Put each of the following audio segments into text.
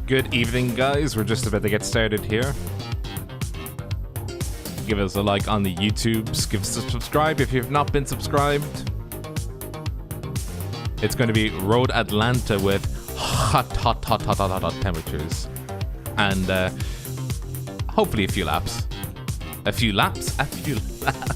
Good evening, guys. We're just about to get started here. Give us a like on the YouTubes. Give us a subscribe if you've not been subscribed. It's going to be Road Atlanta with hot temperatures. And hopefully a few laps. A few laps? A few laps.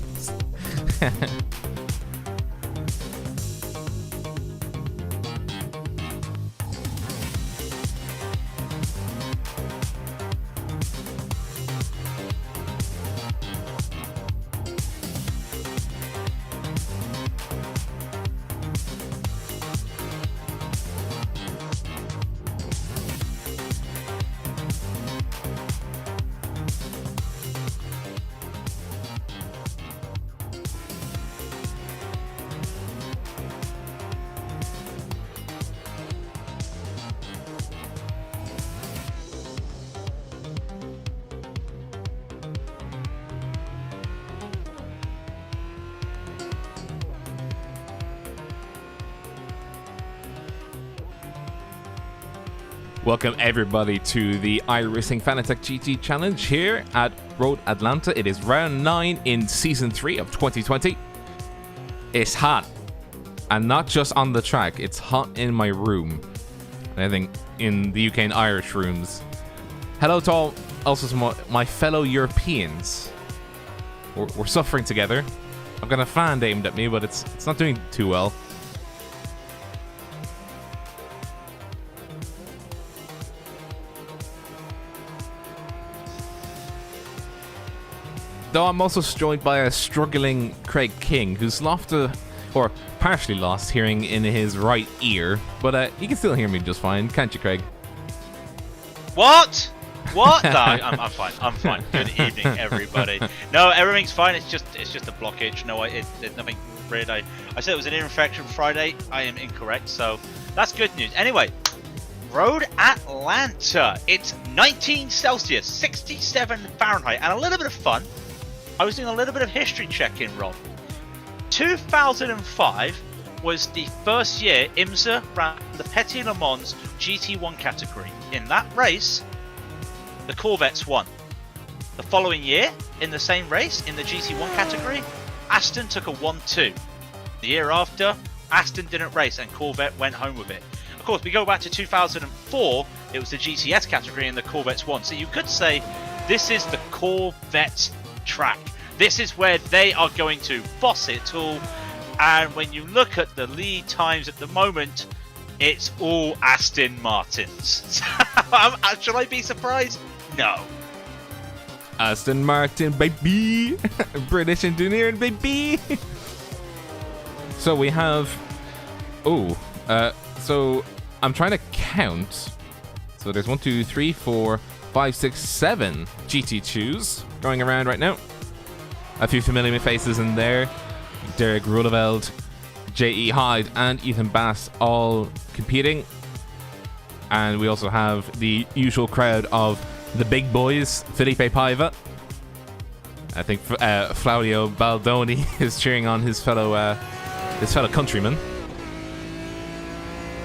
Welcome everybody to the iRacing Fanatec GT challenge here at Road Atlanta. It is round 9 in season 3 of 2020. It's hot, and not just on the track, it's hot in my room. And I think in the UK and Irish rooms. Hello to all, also to my fellow Europeans. We're suffering together. I've got a fan aimed at me, but it's not doing too well. Though I'm also joined by a struggling Craig King, who's lost or partially lost hearing in his right ear, but you can still hear me just fine, can't you, Craig? What? What? No, I'm fine. I'm fine. Good evening, everybody. No, everything's fine. It's just a blockage. No, it's nothing weird. I said it was an ear infection Friday. I am incorrect, so that's good news. Anyway, Road Atlanta. It's 19 Celsius, 67 Fahrenheit, and a little bit of fun. I was doing a little bit of history checking, Rob. 2005 was the first year IMSA ran the Petit Le Mans GT1 category. In that race, the Corvettes won. The following year, in the same race, in the GT1 category, Aston took a 1-2. The year after, Aston didn't race and Corvette went home with it. Of course, we go back to 2004, it was the GTS category and the Corvettes won. So you could say this is the Corvettes track. This is where they are going to boss it all. And when you look at the lead times at the moment, it's all Aston Martins. Should I be surprised? No. Aston Martin, baby. British engineering, baby. So we have... so I'm trying to count. So there's 1, 2, 3, 4, 5, 6, 7 GT2s going around right now. A few familiar faces in there. Derek Rudeveld, J.E. Hyde, and Ethan Bass all competing. And we also have the usual crowd of the big boys, Felipe Paiva. I think Claudio Baldoni is cheering on his fellow countryman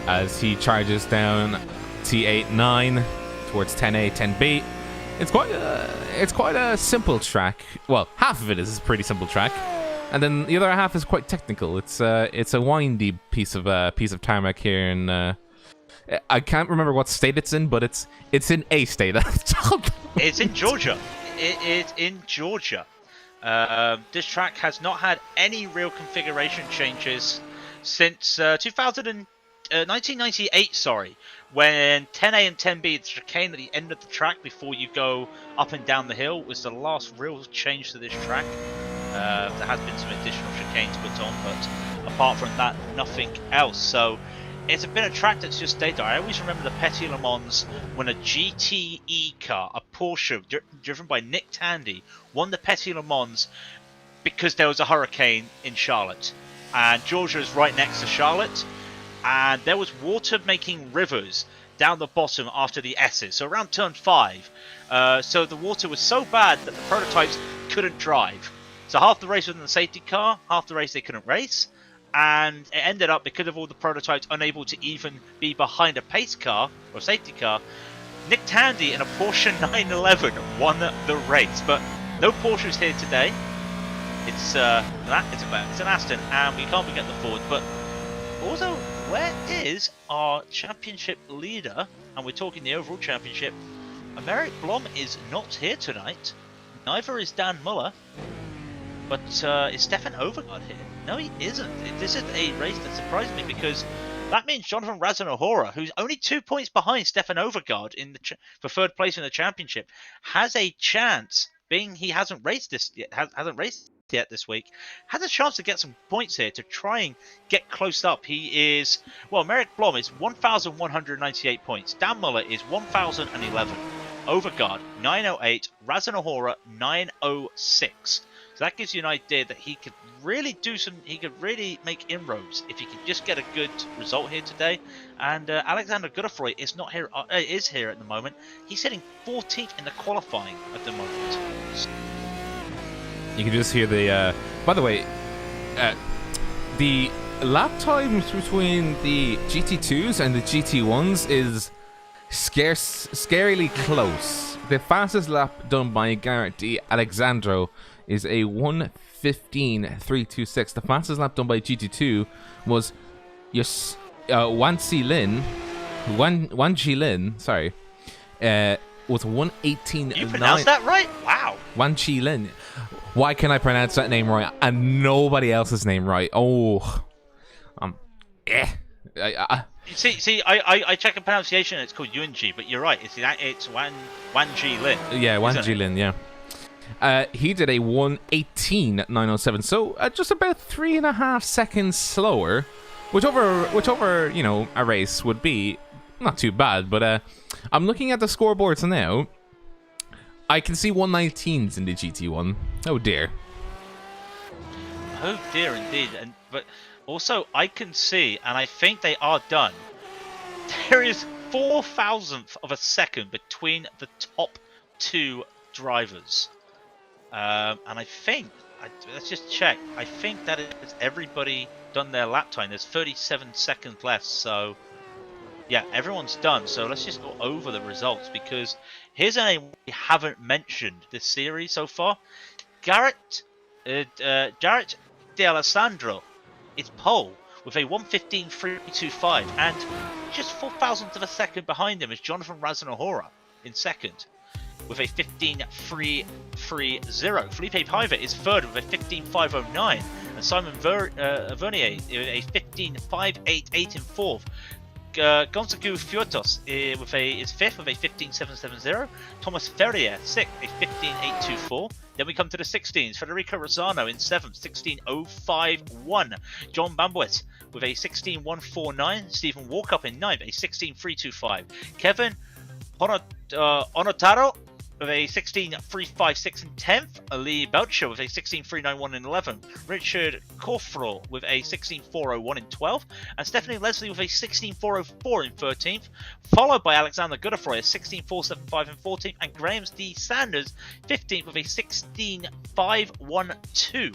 as he charges down T89 towards 10A, 10B. It's quite a simple track. Well, half of it is a pretty simple track, and then the other half is quite technical. It's a windy piece of tarmac here, and I can't remember what state it's in, but it's in a state. It's in Georgia. It is in Georgia. This track has not had any real configuration changes since 1998. Sorry, when 10A and 10B, the chicane at the end of the track before you go up and down the hill, was the last real change to this track. There has been some additional chicanes put on, but apart from that, nothing else. So it's been a track that's just stayed there. I always remember the Petit Le Mans when a GTE car, a Porsche driven by Nick Tandy, won the Petit Le Mans because there was a hurricane in Charlotte. And Georgia is right next to Charlotte. And there was water making rivers down the bottom after the S's, so around turn 5. So the water was so bad that the prototypes couldn't drive. So half the race was in the safety car, half the race they couldn't race. And it ended up, because of all the prototypes unable to even be behind a pace car or safety car, Nick Tandy in a Porsche 911 won the race. But no Porsches here today. It's an Aston, and we can't forget the Ford. But also, where is our championship leader? And we're talking the overall championship. Merrick Blom is not here tonight. Neither is Dan Muller. But is Stefan Overgaard here? No, he isn't. This is a race that surprised me because that means Jonathan Razanahora, who's only 2 points behind Stefan Overgaard for third place in the championship, has a chance. Being he hasn't raced this yet this week, has a chance to get some points here to try and get close up. He is, well, Merrick Blom is 1,198 points. Dan Muller is 1,011. Overgaard 908. Razanahora 906. So that gives you an idea that he could really make inroads if he could just get a good result here today. And Alexander Godefroy is not here. Is here at the moment. He's sitting 14th in the qualifying at the moment. You can just hear the. By the way, the lap times between the GT2s and the GT1s is scarily close. The fastest lap done by Garth D Alessandro is a 1:15.326. The fastest lap done by GT2 was Wan Ji Lin, sorry, was 1:18.9. You pronounced that right? Wow. Wan Ji Lin. Why can I pronounce that name right and nobody else's name right? Oh, See, I check a pronunciation. It's called Yunji, but you're right. It's Wan Ji Lin. Yeah, Wan Ji Lin. Yeah. He did a 1:18.907, so just about 3.5 seconds slower, which over a race would be not too bad. But I'm looking at the scoreboards now. I can see 119s in the GT1. Oh dear. Oh dear, indeed. But also I can see, and I think they are done. There is 0.004 of a second between the top two drivers. And I think, let's just check. I think that is everybody done their lap time. There's 37 seconds left. So, yeah, everyone's done. So let's just go over the results because here's a name we haven't mentioned this series so far. Garth D Alessandro is pole with a 1:15.325, and just 0.004 of a second behind him is Jonathan Razanahora in second with a 15.330. Felipe Paiva is third with a 15.509, and Simon Vernier a 15.588 in fourth. Gonzagu Furtos is fifth with a 15.770. Thomas Ferrier sixth, a 15.824. Then we come to the 16s. Federico Rosano in seventh, 16.051. John Bambuet with a 16.149. Stephen Walkup in ninth, a 16.325. Kevin Onotaro with a 16.356 in 10th. Lee Belcher with a 16.391 in 11th. Richard Corfrell with a 16.401 in 12th. And Stephanie Leslie with a 16.404 in 13th. Followed by Alexander Godefroy, a 16.475 in 14th. And Graham D Sanders, 15th with a 16.512.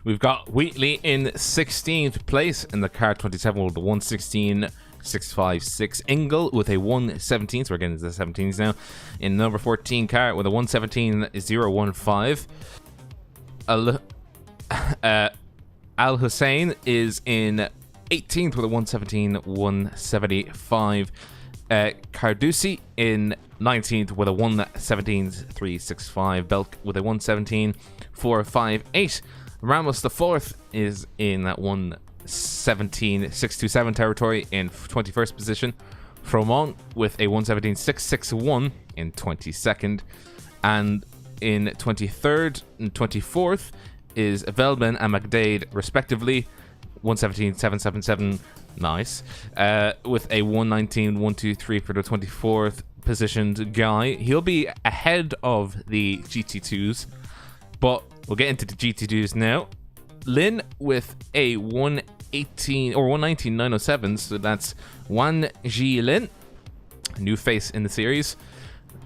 We've got Wheatley in 16th place in the car 27 with the 116.656. Ingle with a 117, so we're getting into the 17s now. In number 14 car with a 117.015. Al Hussein is in 18th with a 117.175. Carducci in 19th with a 117.365. Belk with a 117.458. Ramos the fourth is in that 117.627 territory in 21st position. Fromont with a 117.661 in 22nd. And in 23rd and 24th is Velben and McDade respectively. 117.777, nice. With a 119.123 for the 24th positioned guy. He'll be ahead of the GT2s, but we'll get into the GT2s now. Lin with a 118 or 119.907, so that's Wan Ji Lin, new face in the series.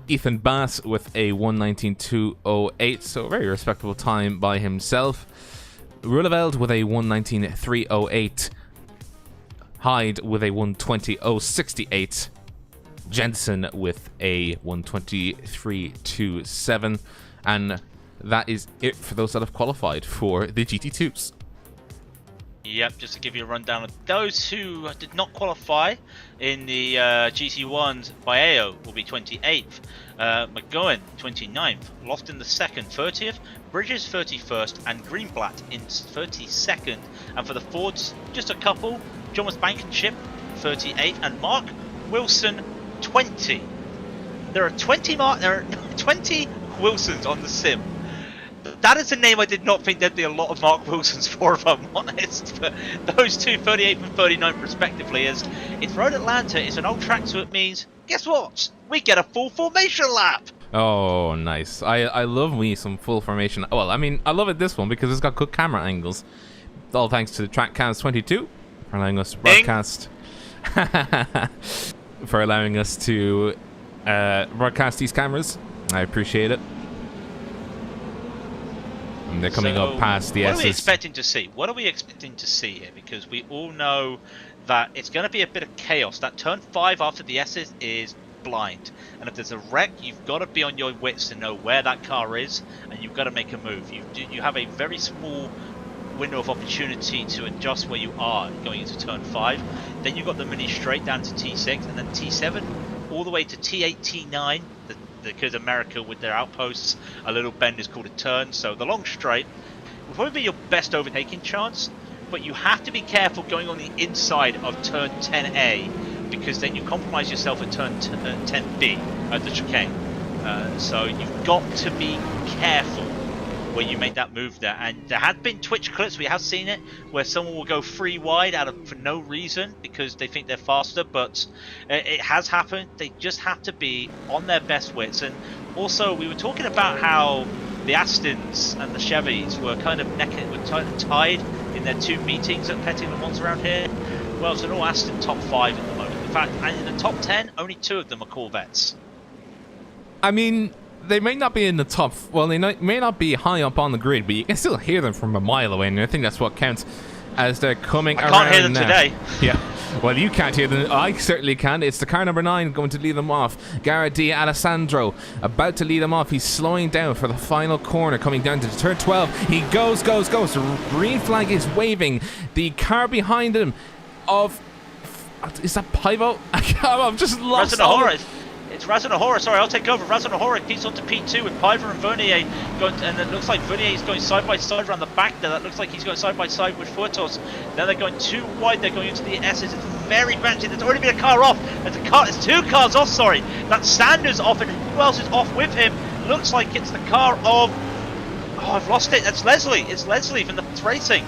Ethan Bass with a 119.208, so a very respectable time by himself. Ruleveld with a 119.308. Hyde with a 120.068. Jensen with a 123.27. And that is it for those that have qualified for the GT2s. Yep, just to give you a rundown of those who did not qualify in the GT1s, Baeo will be 28th, McGowan 29th, Lofton the 2nd, 30th, Bridges 31st, and Greenblatt in 32nd. And for the Fords, just a couple, Thomas Blankenship 38th, and Mark Wilson 20. There are 20 Wilsons on the sim. That is a name I did not think there'd be a lot of Mark Wilsons for, if I'm honest. But those two, 38th and 39th respectively, as it's Road Atlanta, it's an old track, so it means, guess what? We get a full formation lap! Oh, nice. I love me some full formation. Well, I mean, I love it this one because it's got good camera angles. All thanks to the TrackCast 22 for allowing us to broadcast. For allowing us to broadcast these cameras. I appreciate it. And they're coming up past the S's. What are we expecting to see? What are we expecting to see here? Because we all know that it's going to be a bit of chaos. That turn 5 after the S's is blind. And if there's a wreck, you've got to be on your wits to know where that car is, and you've got to make a move. You have a very small window of opportunity to adjust where you are going into turn 5. Then you've got the mini straight down to T6, and then T7 all the way to T8, T9. Because America with their outposts, a little bend is called a turn. So the long straight will probably be your best overtaking chance, but you have to be careful going on the inside of turn 10A, because then you compromise yourself at turn 10B at the chicane. So you've got to be careful when you make that move there. And there have been Twitch clips, we have seen it, where someone will go 3 wide for no reason because they think they're faster, but it has happened. They just have to be on their best wits. And also, we were talking about how the Astons and the Chevys were kind of tied in their 2 meetings at Petit Le Mans around here. Well, it's an all Aston top 5 at the moment. In fact, and in the top 10, only 2 of them are Corvettes. I mean, they may not be in the top, well, they may not be high up on the grid, but you can still hear them from a mile away, and I think that's what counts as they're coming around. I can't hear them today. Yeah, well, you can't hear them. I certainly can. It's the car number 9 going to lead them off. Garth D Alessandro about to lead them off. He's slowing down for the final corner, coming down to turn 12. He goes. The green flag is waving. The car behind him is that Pivo? I'm just lost. It's Razanahora, sorry, I'll take over. Razanahora keeps on to P2 with Piver and Vernier going, and it looks like Vernier is going side by side around the back there. That looks like he's going side by side with Fuertos. Now they're going too wide, they're going into the S's. It's very branching. There's already been a car off. There's 2 cars off, sorry. That's Sanders off, and who else is off with him? Looks like it's the car of... Oh, I've lost it. That's Leslie. It's Leslie from the Racing.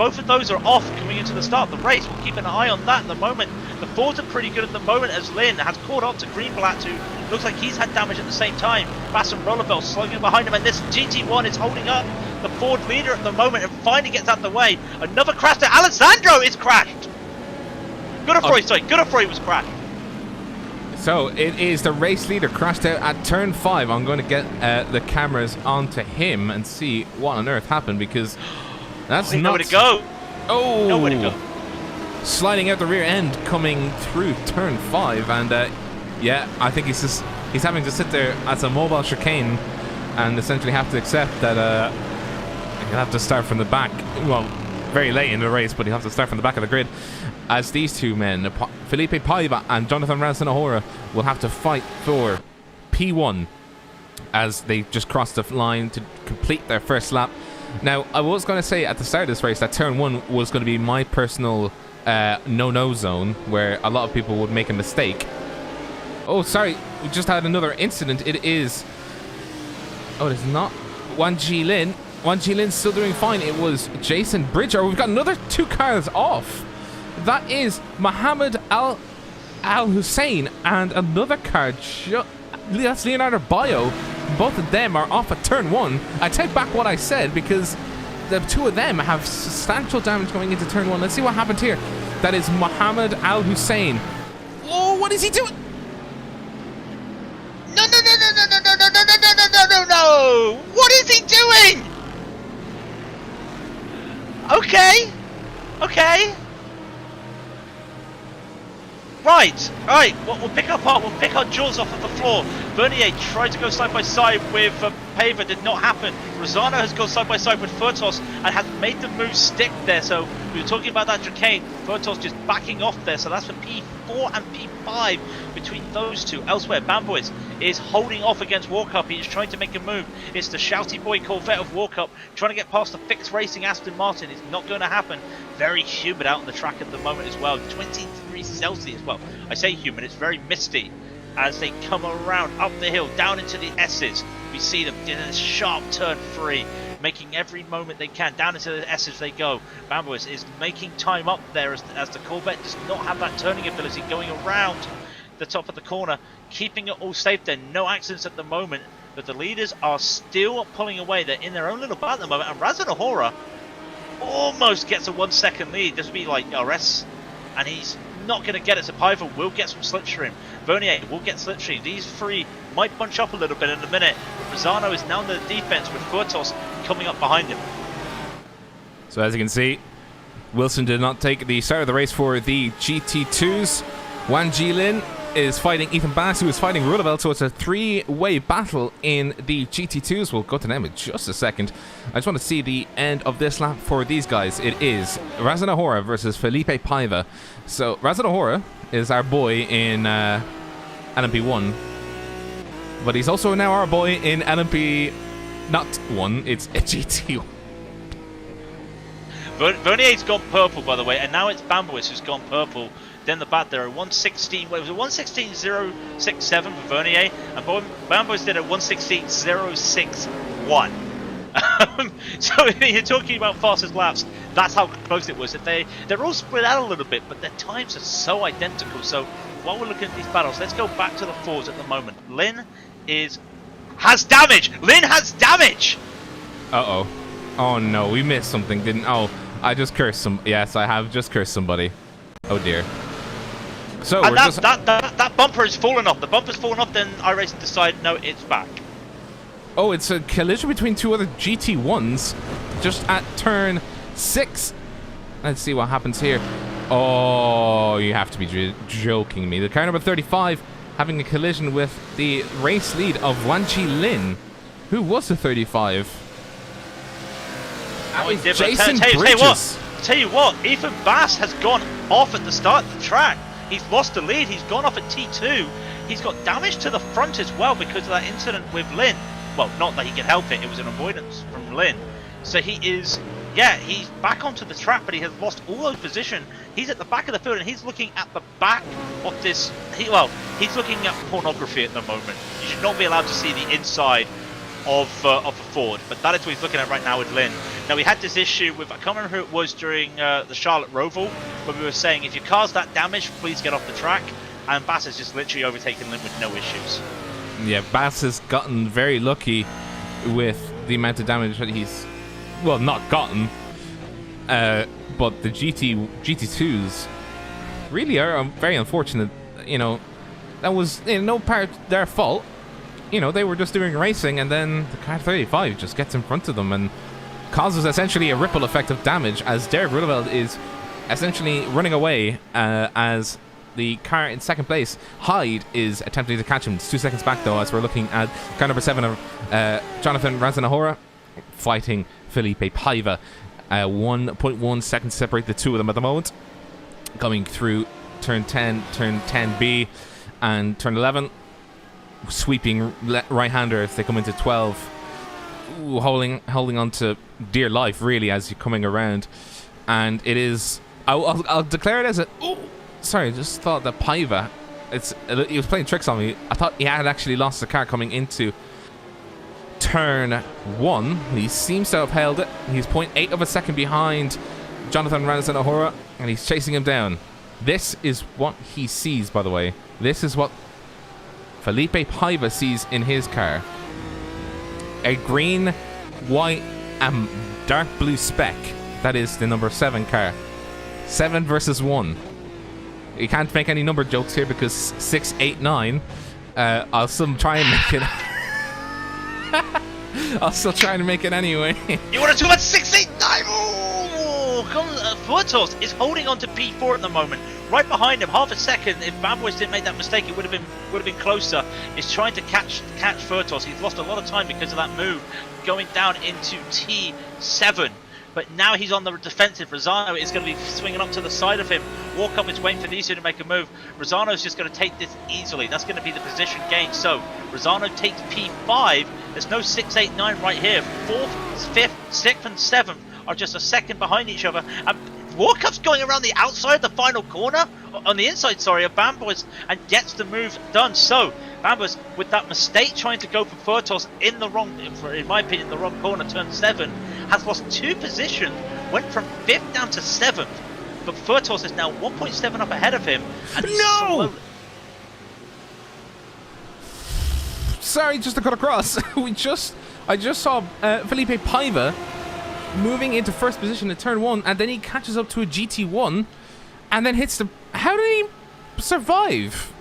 both of those are off coming into the start of the race. We'll keep an eye on that at the moment. The Fords are pretty good at the moment as Lynn has caught up to Greenblatt, who looks like he's had damage at the same time. Bass and Rollerbell slugging behind him, and this GT1 is holding up the Ford leader at the moment and finally gets out of the way. Another crash there. Alessandro is crashed. Godefroy was crashed. So it is the race leader crashed out at turn 5. I'm going to get the cameras onto him and see what on earth happened, because that's not... Nowhere to go. Oh! Nowhere to go. Sliding out the rear end coming through turn 5, and yeah, I think he's having to sit there as a mobile chicane and essentially have to accept that he'll have to start from the back. Well, very late in the race, but he'll have to start from the back of the grid, as these two men, Felipe Paiva and Jonathan Razanahora, will have to fight for P1 as they just crossed the line to complete their first lap. Now, I was going to say at the start of this race that turn 1 was going to be my personal no-no zone, where a lot of people would make a mistake. Oh, sorry, we just had another incident. It is... Oh, it is not Wan Ji Lin. Wan Ji Lin's still doing fine. It was Jason Bridger. We've got another 2 cars off. That is Mohammed Al Hussein and another car. That's Leonardo Bayo. Both of them are off at turn 1. I take back what I said, because the 2 of them have substantial damage going into turn 1. Let's see what happened here. That is Mohammed Al Hussein. Oh, what is he doing? No! What is he doing? Okay. Right. We'll pick our jaws off of the floor. Bernier tried to go side by side with Paiva, did not happen. Rosano has gone side by side with Furtos and has made the move stick there. So we were talking about that chicane. Furtos just backing off there. So that's for P4 and P5 between those two. Elsewhere, Bamboys is holding off against Walkup. He is trying to make a move. It's the shouty boy Corvette of Walkup trying to get past the fixed racing Aston Martin. It's not going to happen. Very humid out on the track at the moment as well. 23 Celsius. Well, I say humid, it's very misty. As they come around up the hill, down into the S's, we see them in a sharp turn 3, making every moment they can. Down into the S's they go. Bambois is making time up there as the Corvette does not have that turning ability, going around the top of the corner, keeping it all safe there. No accidents at the moment, but the leaders are still pulling away. They're in their own little battle at the moment, and Razanahora almost gets a 1 second lead. This would be like RS, and he's not going to get it. So Paiva will get some slipstream. Vernier will get slipstream. These 3 might bunch up a little bit in a minute, but Rosano is now in the defense with Furtos coming up behind him. So as you can see, Wilson did not take the start of the race for the GT2s. Wan Jilin is fighting Ethan Bass, who is fighting Rudabel, so it's a 3-way battle in the GT2s. We'll go to them in just a second. I just want to see the end of this lap for these guys. It is Razanahora versus Felipe Paiva. So Razanahora is our boy in LMP1, but he's also now our boy in LMP, not 1, it's a GT1. Vernier's gone purple, by the way, and now it's Bambois who's gone purple. Then the bat there, a 116, well, it was a 116.067 for Vernier, and Bambois did a 116.061. So you're talking about fastest laps, that's how close it was. They're all spread out a little bit, but their times are so identical. So while we're looking at these battles, let's go back to the Fords at the moment. Lynn has damage! Lynn has damage! Uh-oh. Oh no, we missed something, didn't... Oh, I just cursed some... Yes, I have just cursed somebody. Oh dear. So and that bumper has fallen off. The bumper's fallen off, then iRacing decided, no, it's back. Oh, it's a collision between 2 other GT1s just at turn 6. Let's see what happens here. Oh, you have to be joking me. The car number 35 having a collision with the race lead of Wan Chi Lin. Who was the 35? Jason Bridges. Tell you what, Ethan Bass has gone off at the start of the track. He's lost the lead. He's gone off at T2. He's got damage to the front as well because of that incident with Lynn. Well, not that he can help it. It was an avoidance from Lynn. So he is, yeah, he's back onto the track, but he has lost all those position. He's at the back of the field, and he's looking at the back of this. He's looking at pornography at the moment. You should not be allowed to see the inside of a Ford. But that is what he's looking at right now with Lynn. Now, we had this issue with, I can't remember who it was during the Charlotte Roval, when we were saying, if your car's that damaged, please get off the track. And Bass has just literally overtaken Lynn with no issues. Yeah, Bass has gotten very lucky with the amount of damage that he's, well, not gotten, but the GT2s really are very unfortunate. You know, that was in no part their fault. You know, they were just doing racing, and then the car 35 just gets in front of them and causes essentially a ripple effect of damage as Derek Rudeveld is essentially running away as the car in second place, Hyde, is attempting to catch him. It's 2 seconds back, though, as we're looking at car number 7 of Jonathan Razanahora fighting Felipe Paiva. 1.1 seconds separate the two of them at the moment. Coming through turn 10, turn 10B, and turn 11. Sweeping right-hander as they come into 12. Ooh, holding on to dear life, really, as you're coming around. And it is... I'll declare it as a... Ooh, sorry, I just thought that Paiva... He was playing tricks on me. I thought he had actually lost the car coming into turn 1. He seems to have held it. He's 0.8 of a second behind Jonathan Razanahora, and he's chasing him down. This is what he sees, by the way. This is what Felipe Paiva sees in his car. A green, white, and dark blue speck. That is the number 7 car. 7 versus 1. You can't make any number jokes here because 6, 8, 9. I'll still try and make it. I'll still try to make it anyway. You want to do about 6, 8, 9? Oh, come on. Fuertos is holding on to P4 at the moment. Right behind him, half a second. If Bad Boys didn't make that mistake, it would have been closer. He's trying to catch Fuertos. He's lost a lot of time because of that move, going down into T7. But now he's on the defensive. Rosano is going to be swinging up to the side of him. Walkup is waiting for these two to make a move. Rosano's just going to take this easily. That's going to be the position gain. So Rosano takes P5. There's no 6, 8, 9 right here. 4th, 5th, 6th, and 7th are just a second behind each other. And Walkup's going around the outside of the final corner, on the inside, sorry, of Bamboys, and gets the move done. So Bamboys, with that mistake trying to go for Fuertos in the wrong, in my opinion, the wrong corner, turn 7, has lost 2 positions, went from 5th down to 7th. But Fuertos is now 1.7 up ahead of him. And no! Sorry, just to cut across. I just saw Felipe Paiva moving into first position at turn 1, and then he catches up to a GT1 and then hits the... How did he survive?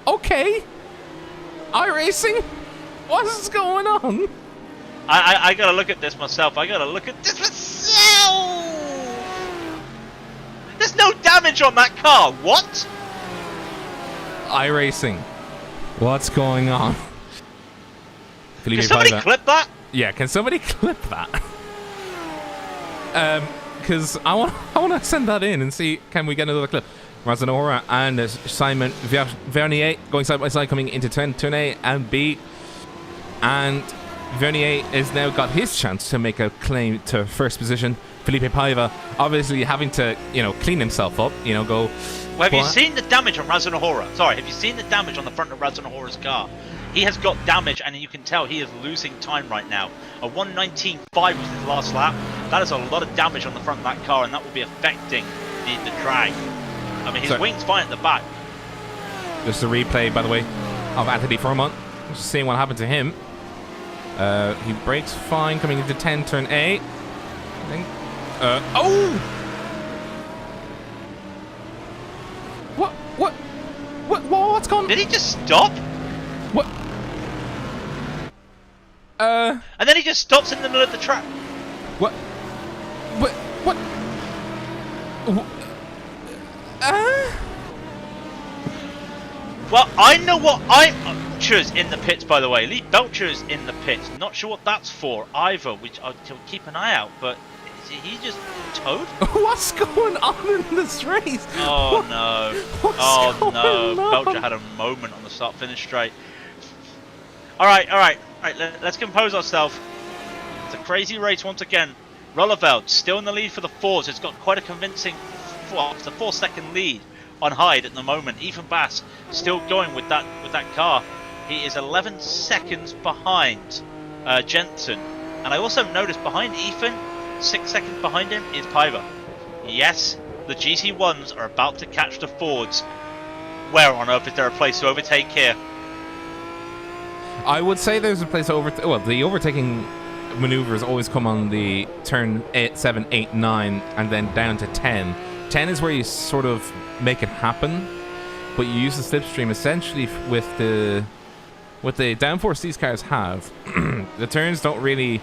Okay. iRacing? What's going on? I gotta look at this myself. I gotta look at this myself. There's no damage on that car. What? iRacing. What's going on? Can somebody clip that? Yeah, can somebody clip that? Because I want to send that in and see, can we get another clip? Razanahora and Simon Vernier going side by side, coming into turn A and B, and Vernier has now got his chance to make a claim to first position. Felipe Paiva obviously having to, clean himself up, go. Well, have you seen the damage on Razanahora? Sorry, have you seen the damage on the front of Razanahora's car? He has got damage, and you can tell he is losing time right now. A 1:19.5 was his last lap. That is a lot of damage on the front of that car, and that will be affecting the drag. I mean, his wing's fine at the back. Just a replay, by the way, of Anthony Fremont. Just seeing what happened to him. He brakes fine coming into 10, turn A. I think. What's going on? Did he just stop? What? And then he just stops in the middle of the track. What? Well, I know what Belcher's in the pits, by the way. Lee Belcher's in the pits. Not sure what that's for either, which I'll keep an eye out, but is he just towed? What's going on in this race? Oh no. Belcher had a moment on the start-finish straight. Alright, let's compose ourselves. It's a crazy race once again. Rolleveld still in the lead for the Fords. It's got quite a convincing, it's a 4-second lead on Hyde at the moment. Ethan Bass still going with that car. He is 11 seconds behind Jensen. And I also noticed behind Ethan, 6 seconds behind him, is Piver. Yes, the GT1s are about to catch the Fords. Where on earth is there a place to overtake here? I would say there's a place well, the overtaking maneuvers always come on the turn 8, 7, 8, 9, and then down to 10. 10 is where you sort of make it happen, but you use the slipstream essentially with the downforce these cars have. The turns don't really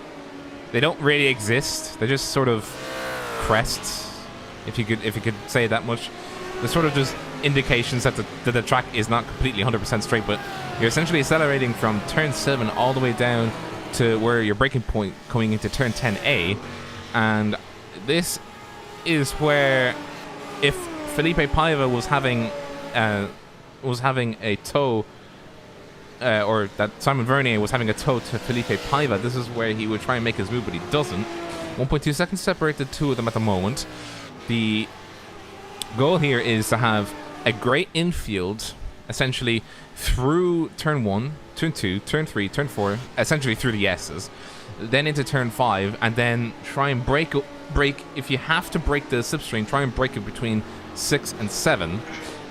exist. They're just sort of crests, if you could say that much. They're sort of just indications that the track is not completely 100% straight, but you're essentially accelerating from turn 7 all the way down to where your braking point coming into turn 10A, and this is where, if Felipe Paiva was having a tow, or that Simon Vernier was having a tow to Felipe Paiva, this is where he would try and make his move, but he doesn't. 1.2 seconds separate the two of them at the moment. The goal here is to have a great infield, essentially through turn 1, turn 2, turn 3, turn 4, essentially through the S's, then into turn 5, and then try and break, if you have to break the slipstream, try and break it between 6 and 7,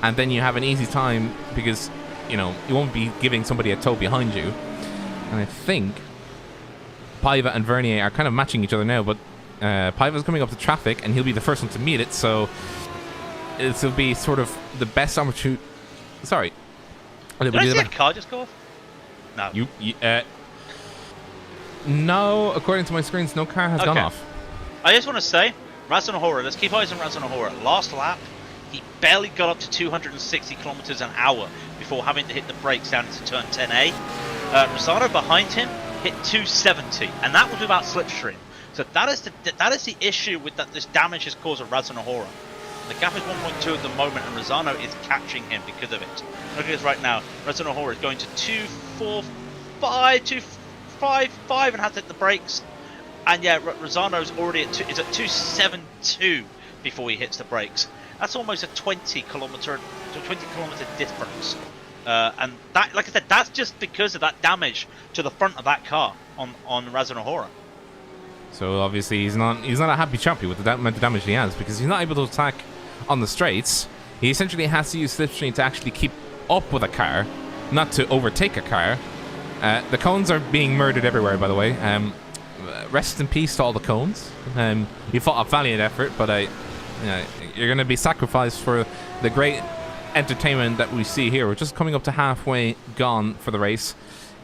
and then you have an easy time because, you know, you won't be giving somebody a tow behind you. And I think Paiva and Vernier are kind of matching each other now, but Paiva's coming up to traffic and he'll be the first one to meet it, so this will be sort of the best opportunity. Sorry. Did I see a car just go off? No. No, according to my screens, no car has gone off. I just want to say, Razonahora, let's keep eyes on Razonahora. Last lap, he barely got up to 260 kilometers an hour before having to hit the brakes down into turn 10A. Rosado behind him hit 270, and that was without slipstream. So that is the issue with this damage has caused a Razonahora. The gap is 1.2 at the moment, and Rosano is catching him because of it. Look at this right now. Razonahora is going to 245, 255, and has to hit the brakes. And yeah, Rosano's already at is at 272 before he hits the brakes. That's almost a 20 kilometer difference. And that, like I said, that's just because of that damage to the front of that car on Razonahora. So obviously he's not a happy chappy with the amount of damage he has, because he's not able to attack on the straights. He essentially has to use slipstream to actually keep up with a car, not to overtake a car. The cones are being murdered everywhere, by the way. Rest in peace to all the cones. You fought a valiant effort, but you're going to be sacrificed for the great entertainment that we see here. We're just coming up to halfway gone for the race.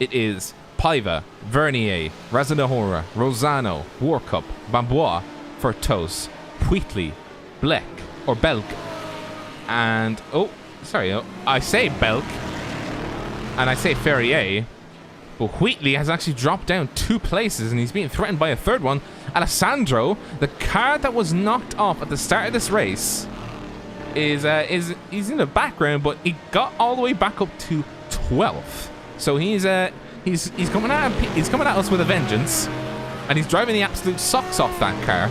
It is Paiva, Vernier, Razonahora, Rosano, Warcup, Bambois, Furtos, Wheatley, Belk, and I say Belk, and I say Ferrier, but Wheatley has actually dropped down 2 places, and he's being threatened by a third one. Alessandro, the car that was knocked off at the start of this race, he's in the background, but he got all the way back up to 12th. So he's coming at us with a vengeance, and he's driving the absolute socks off that car,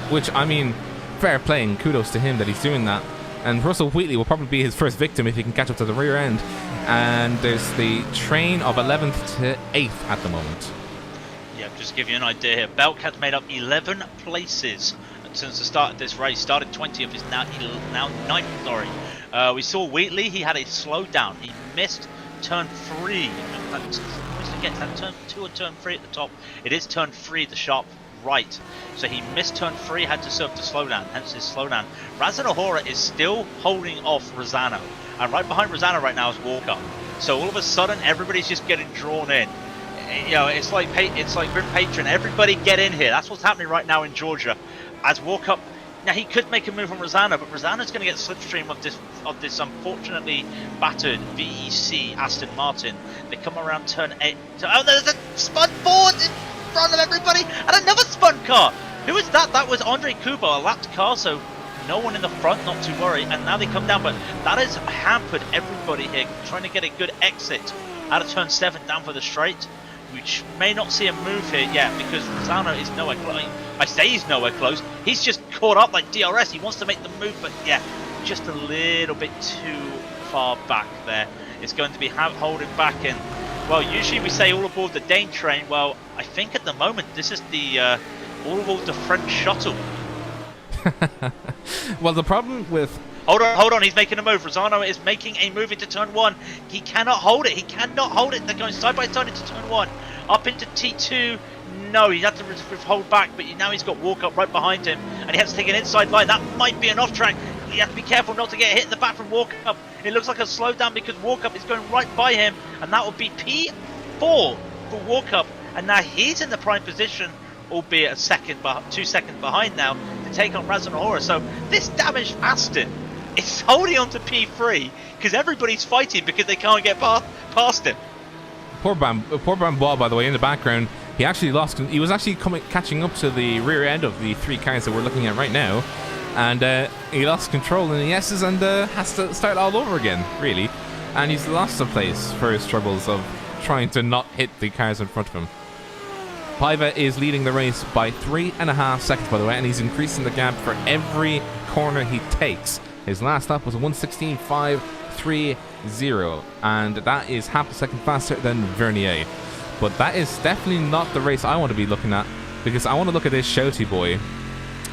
which, I mean, fair play and kudos to him that he's doing that. And Russell Wheatley will probably be his first victim if he can catch up to the rear end. And there's the train of 11th to 8th at the moment. Yeah, just to give you an idea here, Belk has made up 11 places since the start of this race. Started 20th, is now 9th, sorry. We saw Wheatley, he had a slowdown. He missed turn 3. Let's get that turn 2 or turn 3 at the top. It is turn 3, the sharp right. So he missed turn 3, had to serve the slowdown, hence his slowdown. Razonahora is still holding off Rosano. And right behind Rosano right now is Walker. So all of a sudden, everybody's just getting drawn in. You know, it's like Grim Patron. Everybody get in here. That's what's happening right now in Georgia. As Walker, now he could make a move on Rosano, but Rosano's going to get slipstream of this unfortunately battered VEC Aston Martin. They come around turn 8. Oh, there's a spun forward in front of everybody, and another spun car. Who was that? That was Andre Kuba, a lapped car. So no one in the front, not to worry. And now they come down, but that has hampered everybody here, trying to get a good exit out of turn 7 down for the straight, which may not see a move here yet because Rosano is nowhere close. I say he's nowhere close. He's just caught up like DRS. He wants to make the move, but yeah, just a little bit too far back there. It's going to be holding back, and Well, usually we say all aboard the Dane train. Well, I think at the moment this is the all aboard the French shuttle. Well, the problem with... Hold on, he's making a move. Rosano is making a move into turn 1. He cannot hold it. They're going side by side into turn 1. Up into T2. No, he had to hold back, but now he's got Walk Up right behind him. And he has to take an inside line. That might be an off track. You have to be careful not to get hit in the back from Walk Up. It looks like a slowdown because Walk Up is going right by him. And that will be P4 for Walk Up. And now he's in the prime position, albeit 2 seconds behind now, to take on Razanahora. So this damaged Aston is holding on to P3 because everybody's fighting because they can't get past him. Poor Bambois, by the way, in the background, he actually lost. He was actually catching up to the rear end of the 3 cars that we're looking at right now, and he lost control in the S's and has to start all over again, really. And he's lost a place for his struggles of trying to not hit the cars in front of him. Paiva is leading the race by 3.5 seconds, by the way, and he's increasing the gap for every corner he takes. His last stop was a 1:16.530, and that is half a second faster than Vernier. But that is definitely not the race I want to be looking at, because I want to look at this shouty boy,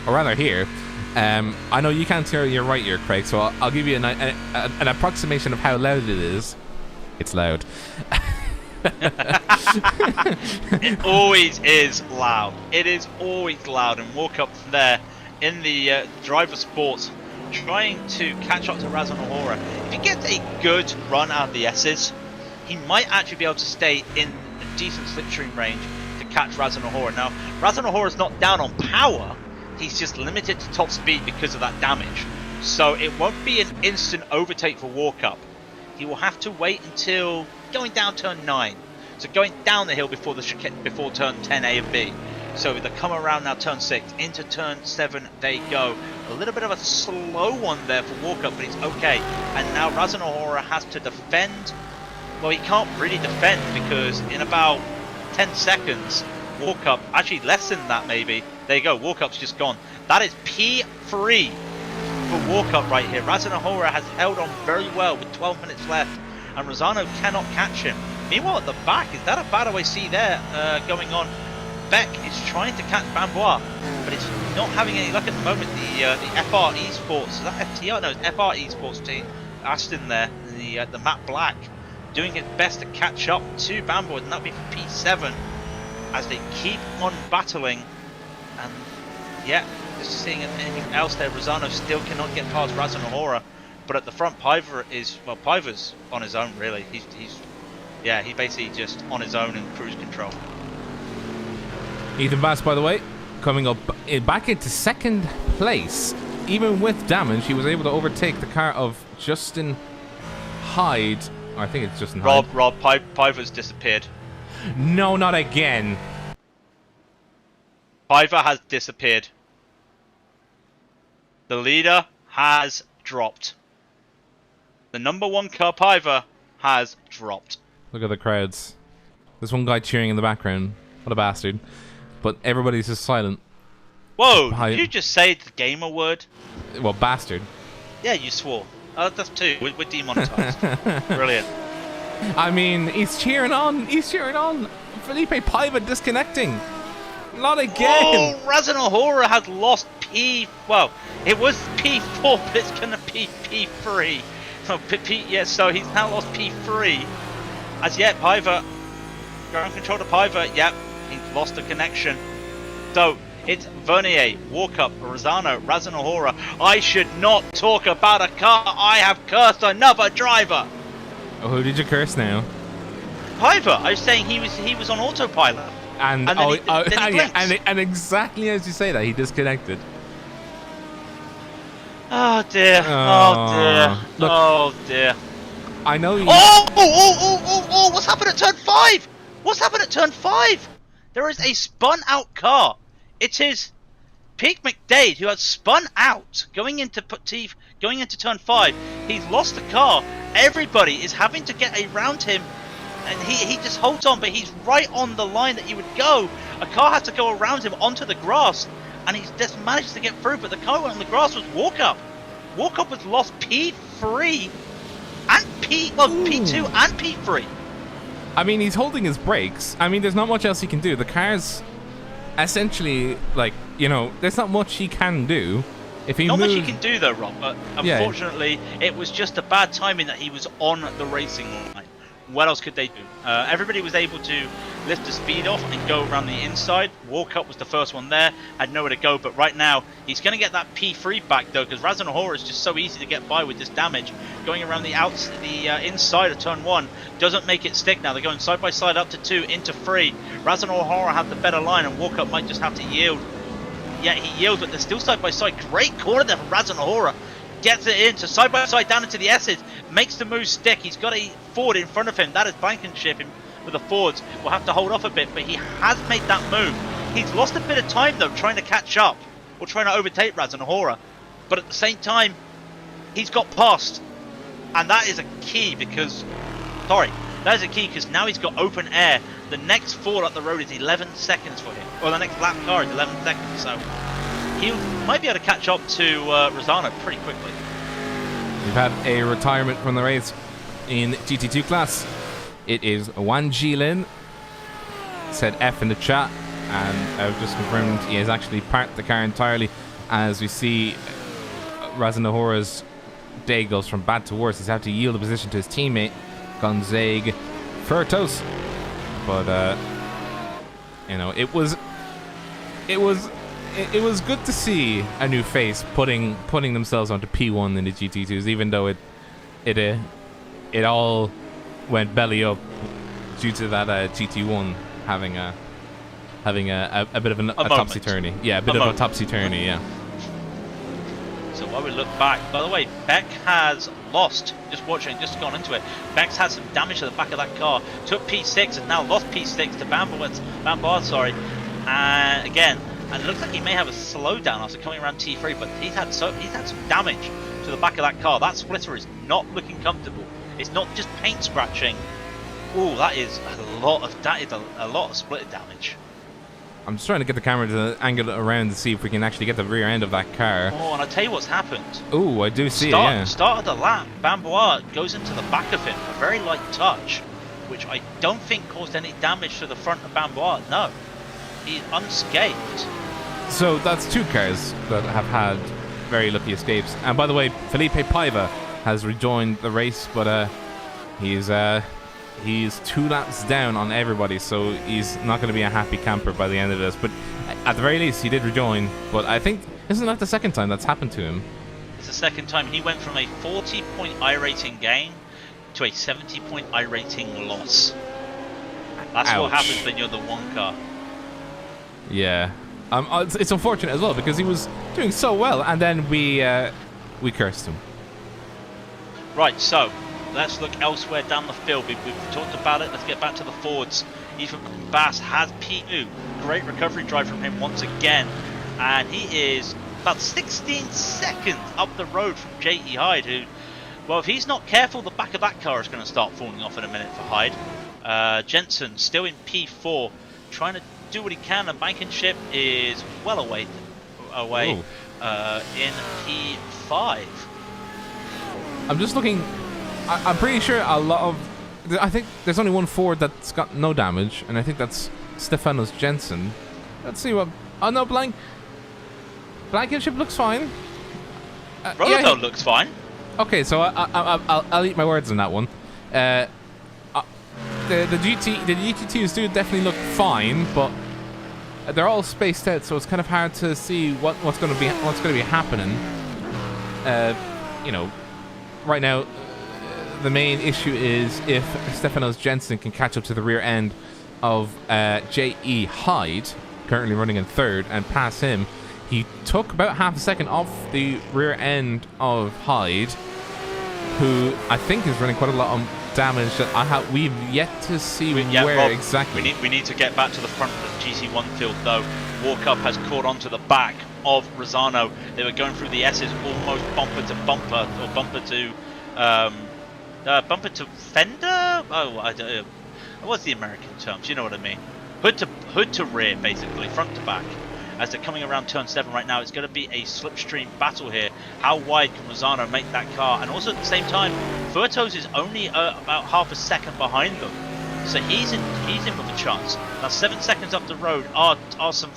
or rather here. I know you can't hear your right ear, Craig, so I'll give you an approximation of how loud it is. It's loud. It always is loud. It is always loud, and Walk Up there in the driver sports, trying to catch up to Razanahora. If he gets a good run out of the S's, he might actually be able to stay in a decent slipstream range to catch Razanahora. Now, Razanahora's not down on power, he's just limited to top speed because of that damage. So it won't be an instant overtake for Walk Up. He will have to wait until going down turn 9. So going down the hill before turn 10 A and B. So they come around now turn 6, into turn 7 they go. A little bit of a slow one there for Walk Up, but it's okay. And now Razanahora has to defend. Well, he can't really defend because in about 10 seconds, Walk Up, actually less than that maybe. There you go, Walk Up's just gone. That is P3 for Walk Up right here. Razanahora has held on very well with 12 minutes left, and Rosano cannot catch him. Meanwhile, at the back, is that a bad OAC there going on? Beck is trying to catch Bambois, but it's not having any luck at the moment. The FR Esports, is that FTR? No, it's FR Esports team. Aston there, the matte black, doing its best to catch up to Bambois, and that'll be for P7 as they keep on battling. And yeah, just seeing anything else there. Rosano still cannot get past Razanahora, but at the front, Paiva's on his own really. He's basically just on his own in cruise control. Ethan Bass, by the way, coming up back into second place. Even with damage, he was able to overtake the car of Justin Hyde. I think it's Justin Hyde. Rob, Paiva's disappeared. No, not again. Paiva has disappeared. The leader has dropped. The number 1 car, Paiva, has dropped. Look at the crowds. There's one guy cheering in the background. What a bastard. But everybody's just silent. Whoa, did you just say the gamer word? Well, bastard. Yeah, you swore. That's 2. We're demonetized. Brilliant. I mean, he's cheering on. He's cheering on. Felipe Paiva disconnecting. Not again. Oh, Razanahora has lost P. Well, it was P4, but it's going to be P3. So, so he's now lost P3. As yet, Paiva, ground control to Paiva. Yep, he's lost the connection. So it's Vernier, Walk Up, Rosano, Razanahora. I should not talk about a car. I have cursed another driver. Oh, who did you curse now? Paiva. I was saying he was on autopilot. And exactly as you say that, he disconnected. Oh dear. Oh dear. Look, oh dear. I know you. Oh! What's happened at turn 5? What's happened at turn 5? There is a spun out car. It is Pete McDade who has spun out going into turn 5. He's lost the car. Everybody is having to get around him, and he just holds on, but he's right on the line that he would go. A car has to go around him onto the grass, and he's just managed to get through, but the car on the grass was Walk Up. Walk Up has lost P3 and P2 and P3. I mean, he's holding his brakes. I mean, there's not much else he can do. The car's essentially, like, you know, there's not much he can do. If he Not moves... much he can do though, Rob, but unfortunately it was just a bad timing that he was on the racing line. What else could they do? Everybody was able to lift the speed off and go around the inside. Walkup was the first one there, had nowhere to go, but right now he's going to get that P3 back though, because Razanahora is just so easy to get by with this damage. Going around the inside of turn 1 doesn't make it stick now. They're going side by side up to 2, into 3. Razanahora had the better line and Walkup might just have to yield. Yeah, he yields, but they're still side by side. Great corner there from Razanahora. Gets it into side by side down into the S's. Makes the move stick. He's got a Ford in front of him. That is Blankenship with the Fords. Will have to hold off a bit, but he has made that move. He's lost a bit of time though, trying to catch up or trying to overtake Razanahora. But at the same time, he's got past, and that is a key because, that is a key because now he's got open air. The next Ford up the road is 11 seconds for him, or the next lap car is 11 seconds. So he might be able to catch up to Rosano pretty quickly. We've had a retirement from the race in GT2 class. It is Wan Jilin. Said F in the chat, and I've just confirmed he has actually parked the car entirely. As we see, Razanahora's day goes from bad to worse. He's had to yield the position to his teammate Gonzague Furtos. But you know, it was good to see a new face putting themselves onto P1 in the GT2s, even though it all went belly up due to that GT1 having a bit of a topsy-turvy. Yeah, a bit of a topsy-turvy, yeah. So while we look back, by the way, Beck has lost, just gone into it. Beck's had some damage to the back of that car. Took P6 and now lost P6 to Bambard, sorry. And again, and it looks like he may have a slowdown after coming around T3, but he's had some damage to the back of that car. That splitter is not looking comfortable. It's not just paint scratching. Ooh, that is a lot of splitter damage. I'm just trying to get the camera to angle it around to see if we can actually get the rear end of that car. Oh, and I'll tell you what's happened. Oh, I do see it, yeah. Start of the lap, Bambois goes into the back of him. A very light touch, which I don't think caused any damage to the front of Bambois. No, he's unscathed. So that's two cars that have had very lucky escapes. And by the way, Felipe Paiva has rejoined the race, but he's 2 laps down on everybody, so he's not going to be a happy camper by the end of this. But at the very least, he did rejoin. But I think, isn't that the second time that's happened to him? It's the second time. He went from a 40-point iRating gain to a 70-point iRating loss. That's Ouch. what happens when you're the one car. Yeah. It's unfortunate as well, because he was doing so well, and then we cursed him. Right, so let's look elsewhere down the field. We've talked about it. Let's get back to the Fords. Ethan Bass has P2. Great recovery drive from him once again. And he is about 16 seconds up the road from J.E. Hyde, who, well, if he's not careful, the back of that car is going to start falling off in a minute for Hyde. Jensen still in P4, trying to do what he can, and Blankenship is well away in P5. I'm just looking. I'm pretty sure a lot of. I think there's only one Ford that's got no damage, and I think that's Stefanos Jensen. Let's see what. Oh no, Blankenship looks fine. Rollercoat looks fine. Okay, so I'll eat my words on that one. The GT2s do definitely look fine, but they're all spaced out, so it's kind of hard to see what's going to be happening. You know, right now the main issue is if Stefanos Jensen can catch up to the rear end of J.E. Hyde, currently running in third, and pass him. He took about half a second off the rear end of Hyde, who I think is running quite a lot of damage that we've yet to see where exactly. We need to get back to the front of the GC1 field though. Walkup has caught onto the back of Rosano. They were going through the S's almost bumper to bumper, or bumper to fender. Oh, I don't. What's the American terms? You know what I mean. Hood to rear, basically, front to back. As they're coming around turn 7 right now, it's going to be a slipstream battle here. How wide can Rosano make that car? And also at the same time, Furtos is only about half a second behind them. So he's in with a chance. Now 7 seconds up the road are some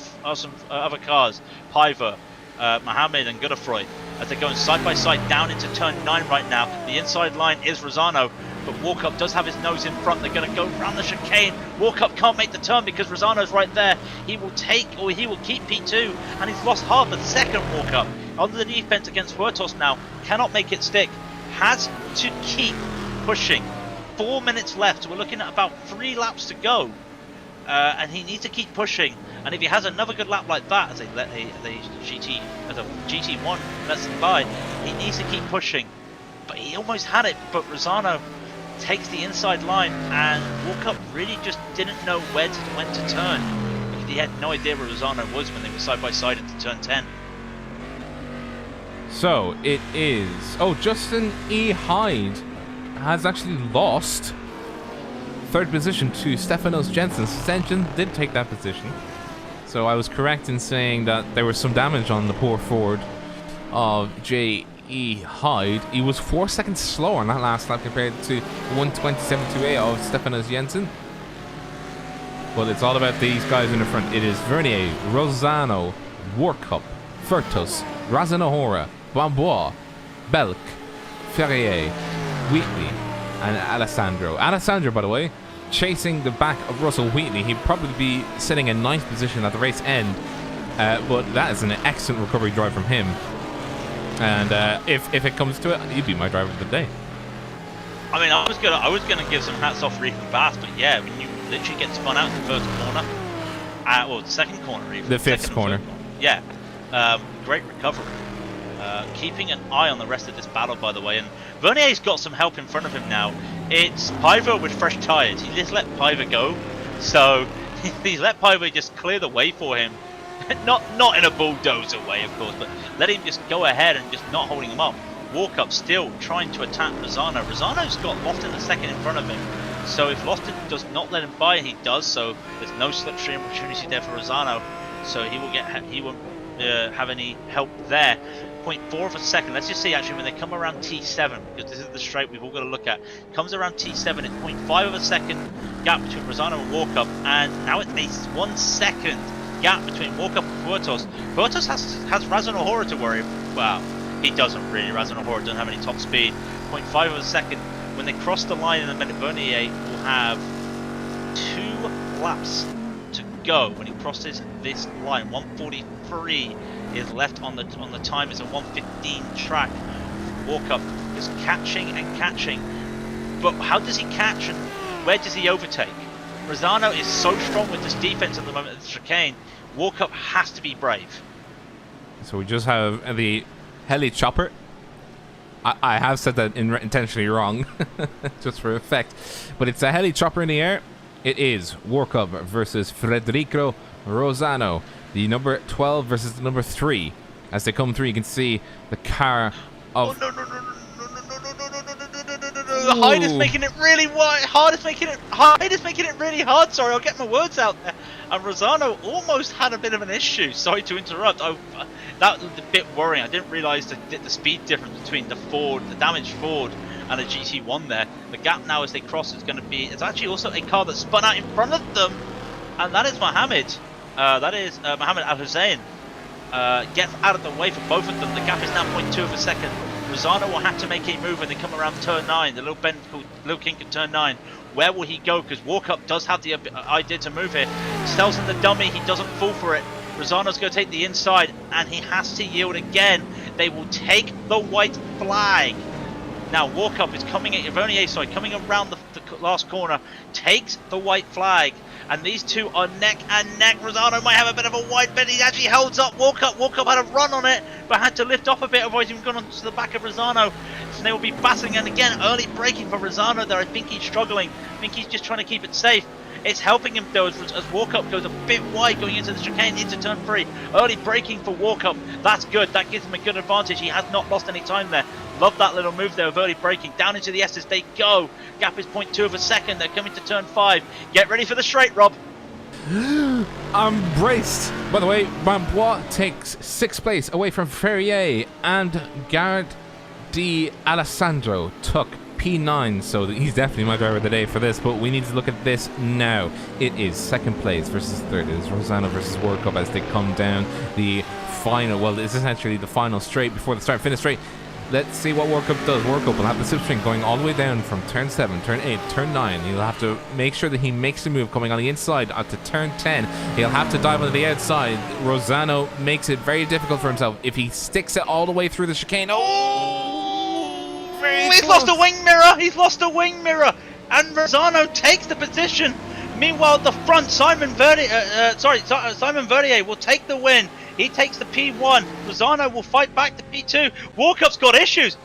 other cars. Piver, Mohammed and Godefroy, as they're going side by side down into turn 9 right now. The inside line is Rosano, but Walkup does have his nose in front. They're going to go around the chicane. Walkup can't make the turn because Rosano's right there. He will keep P2, and he's lost half a second. Walkup under the defense against Huertos now, cannot make it stick. Has to keep pushing. 4 minutes left, so we're looking at about 3 laps to go. And he needs to keep pushing. And if he has another good lap like that, as a GT1 lets him by, he needs to keep pushing. But he almost had it. But Rosano takes the inside line, and Walkup really just didn't know when to turn. Because he had no idea where Rosano was when they were side by side into turn 10. So it is. Oh, Justin E. Hyde has actually lost third position to Stefanos Jensen. Stenchen did take that position. So I was correct in saying that there was some damage on the poor Ford of J.E. Hyde. He was 4 seconds slower on that last lap compared to 1:27.28 of Stefanos Jensen. But it's all about these guys in the front. It is Vernier, Rosano, Workup, Furtus, Razanahora, Bambois, Belk, Ferrier, Wheatley, and Alessandro. Alessandro, by the way, chasing the back of Russell Wheatley. He'd probably be sitting in ninth position at the race end, but that is an excellent recovery drive from him. And if it comes to it, he'd be my driver of the day. I mean, I was gonna give some hats off Reef and Bass, but yeah, when you literally get spun out in the first corner, well, the second corner even. The fifth corner. Yeah, great recovery. Keeping an eye on the rest of this battle, by the way, and Vernier's got some help in front of him now. It's Piver with fresh tyres. He just let Piver go, so he's let Piver just clear the way for him. not in a bulldozer way, of course, but let him just go ahead and just not holding him up. Walkup still trying to attack Rosano. Rosano's got Lofton a second in front of him, so if Lofton does not let him by, he does. So there's no slipstream opportunity there for Rosano, so he won't have any help there. 0.4 of a second. Let's just see actually when they come around T7, because this is the straight we've all got to look at. Comes around T7, it's 0.5 of a second gap between Rosano and Walkup, and now it's a 1 second gap between Walkup and Huertos. Huertos has Razanahora to worry. Well, he doesn't really. Razanahora doesn't have any top speed. 0.5 of a second. When they cross the line in a minute, Vernier will have 2 laps to go when he crosses this line. 1:43 is left on the time. It's a 1:15 track. Walkup is catching and catching, but how does he catch and where does he overtake? Rosano is so strong with this defense at the moment at the chicane. Walkup has to be brave. So we just have the heli chopper. I have said that intentionally wrong, just for effect, but it's a heli chopper in the air. It is Walkup versus Federico Rosano, the number 12 versus the number 3. As they come through, you can see the car of... Oh, no. Hyde is making it really wide. Hyde is making it really hard. Sorry, I'll get my words out there. And Rosano almost had a bit of an issue. Sorry to interrupt. That was a bit worrying. I didn't realise the speed difference between the damaged Ford, and a GT1 there. The gap now as they cross is going to be... It's actually also a car that spun out in front of them, and that is Mohammed. Mohammed Al Hussein. Gets out of the way for both of them. The gap is now 0.2 of a second. Rosano will have to make a move when they come around turn 9. The little bend called Little Kink at turn 9. Where will he go? Because Walkup does have the idea to move here. Stelzen the dummy. He doesn't fall for it. Rosano's going to take the inside, and he has to yield again. They will take the white flag. Now Walkup is coming at Vernier side, coming around the last corner, takes the white flag, and these two are neck and neck. Rosano might have a bit of a wide bend. He actually holds up Walkup. Walkup had a run on it, but had to lift off a bit, otherwise he would have gone onto the back of Rosano. So they will be battling, and again, early braking for Rosano there. I think he's struggling. I think he's just trying to keep it safe. It's helping him though as Walkup goes a bit wide going into the chicane into turn 3. Early braking for Walkup. That's good. That gives him a good advantage. He has not lost any time there. Love that little move there of early braking. Down into the S's they go. Gap is 0.2 of a second. They're coming to turn 5. Get ready for the straight, Rob. I'm braced. By the way, Bambois takes 6th place away from Ferrier, and Garth D Alessandro took P9, so he's definitely my driver of the day for this, but we need to look at this now. It is second place versus third. It is Rosano versus World Cup as they come down the final. Well, it's essentially the final straight before the start-finish straight. Let's see what World Cup does. World Cup will have the slipstream going all the way down from turn 7, turn 8, turn 9. He'll have to make sure that he makes a move coming on the inside up to turn 10. He'll have to dive on the outside. Rosano makes it very difficult for himself if he sticks it all the way through the chicane. Oh! He's lost a wing mirror! He's lost a wing mirror! And Rosano takes the position. Meanwhile, the front, Simon Verdier will take the win. He takes the P1. Rosano will fight back to P2. Walkup's got issues.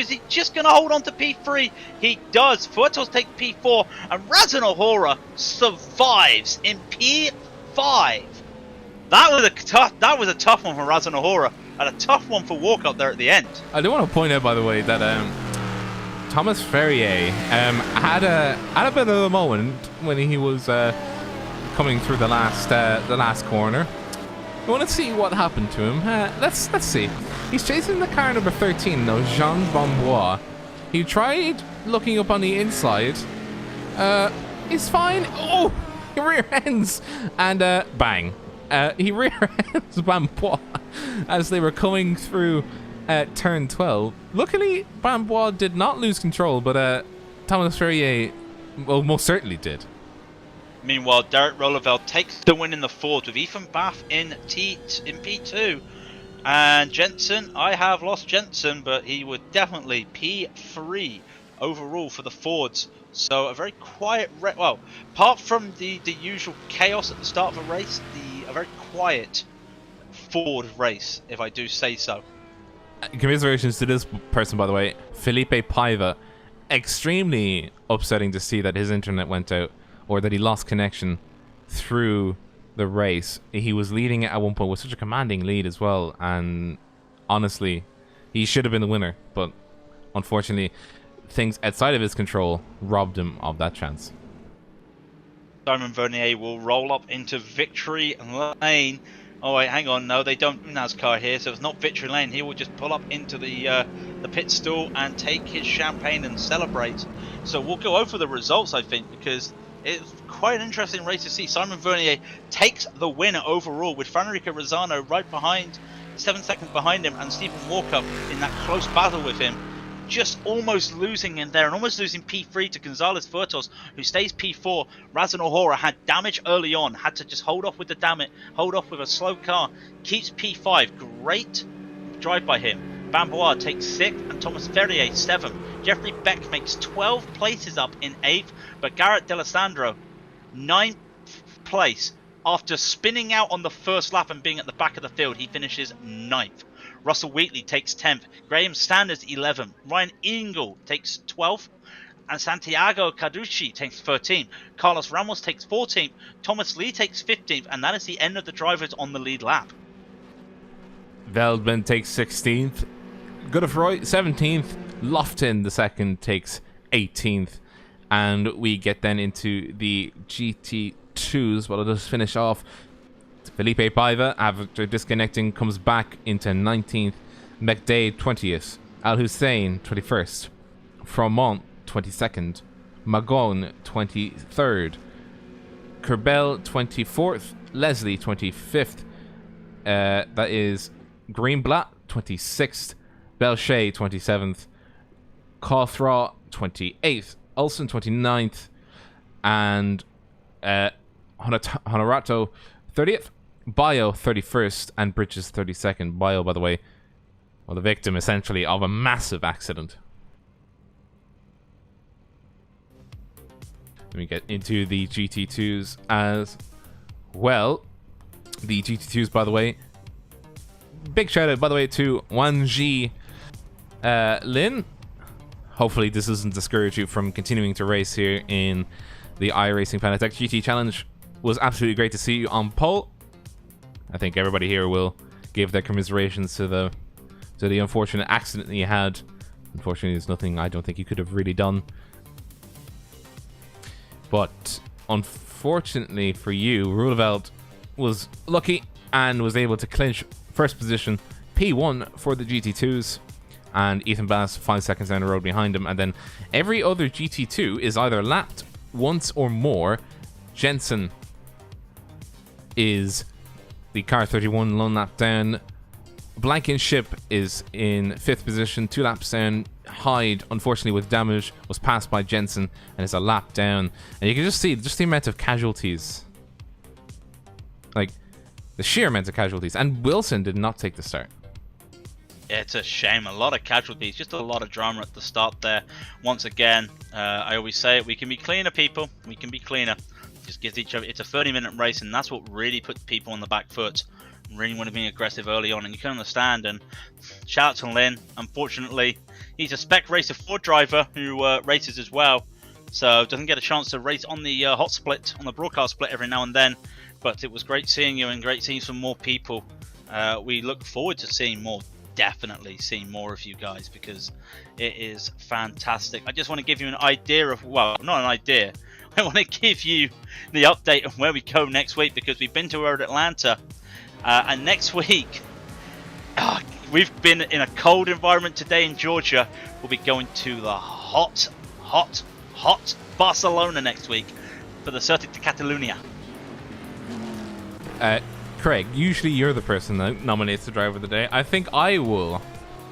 He's just going to hold on to P3. He does. Fuertes take P4. And Razanohora survives in P5. That was a tough one for Razanohora. And a tough one for Walkup there at the end. I do want to point out, by the way, that Thomas Ferrier had a bit of a moment when he was coming through the last corner. I want to see what happened to him. Let's see. He's chasing the car number 13 now, Jean Bombois. He tried looking up on the inside. He's fine. Oh, he rear ends and bang. He rear ends Bombois as they were coming through turn 12. Luckily, Bombois did not lose control, but Thomas Ferrier, well, most certainly did. Meanwhile, Derek Rolleveld takes the win in the Ford with Ethan Bath in P2. And Jensen, I have lost Jensen, but he would definitely P3 overall for the Fords. So a very quiet, well, apart from the usual chaos at the start of a race, a very quiet Ford race, if I do say so. Commiserations to this person, by the way, Felipe Paiva. Extremely upsetting to see that his internet went out, or that he lost connection through the race. He was leading it at one point with such a commanding lead as well, and honestly, he should have been the winner, but unfortunately, things outside of his control robbed him of that chance. Simon Vernier will roll up into victory lane. Oh wait, hang on, no, they don't NASCAR here, so it's not victory lane. He will just pull up into the pit stall and take his champagne and celebrate. So we'll go over the results, I think, because it's quite an interesting race to see. Simon Vernier takes the win overall with Federico Rosano right behind, 7 seconds behind him, and Stephen Walkup in that close battle with him. Just almost losing in there and almost losing P3 to Gonzalez Fuertes, who stays P4. Razanohora had damage early on, had to just hold off with the damage, hold off with a slow car, keeps P5. Great drive by him. Bambois takes 6th and Thomas Ferrier 7th. Jeffrey Beck makes 12 places up in 8th, but Garth D Alessandro 9th place. After spinning out on the first lap and being at the back of the field, he finishes 9th. Russell Wheatley takes 10th. Graham Sanders 11th. Ryan Ingle takes 12th. And Santiago Carducci takes 13th. Carlos Ramos takes 14th. Thomas Lee takes 15th. And that is the end of the drivers on the lead lap. Veldman takes 16th. Godefroy 17th. Lofton the second takes 18th. And we get then into the GT2s. Well, I'll just finish off. Felipe Paiva, after disconnecting, comes back into 19th. McDay 20th. Al Hussein 21st. Fromont 22nd. Magon 23rd. Kerbel 24th. Leslie 25th. That is Greenblatt 26th. Belchet 27th. Cawthraw 28th. Olsen 29th. And Honorato 30th. Bio 31st and Bridges 32nd. Bio, by the way, well, the victim essentially of a massive accident. Let me get into the GT2s as well. The GT2s, by the way, big shout out, by the way, to Wanji Lin. Hopefully this doesn't discourage you from continuing to race here in the iRacing Fanatec GT Challenge. Was absolutely great to see you on pole. I think everybody here will give their commiserations to the unfortunate accident that you had. Unfortunately, there's nothing I don't think you could have really done. But unfortunately for you, Roeleveld was lucky and was able to clinch first position, P1 for the GT2s. and Ethan Bass 5 seconds down the road behind him. And then every other GT2 is either lapped once or more. Jensen is the car 31, lone lap down. Blankenship is in 5th position, 2 laps down. Hyde, unfortunately with damage, was passed by Jensen and is a lap down. And you can just see the amount of casualties. Like, the sheer amount of casualties. And Wilson did not take the start. Yeah, it's a shame. A lot of casualties, just a lot of drama at the start there. Once again, I always say it, we can be cleaner, people. We can be cleaner. Just gives each other. It's a 30-minute race, and that's what really puts people on the back foot. Really want to be aggressive early on, and you can understand. And shout out to Lynn. Unfortunately, he's a spec racer 4 driver who races as well, so doesn't get a chance to race on the hot split, on the broadcast split every now and then. But it was great seeing you and great seeing some more people. We look forward to seeing more. Definitely seeing more of you guys, because it is fantastic. I just want to give you an idea of, well, not an idea. I want to give you the update of where we go next week, because we've been to Road Atlanta. And next week, we've been in a cold environment today in Georgia. We'll be going to the hot Barcelona next week for the Circuit de Catalunya. Craig, usually you're the person that nominates the driver of the day. I think I will.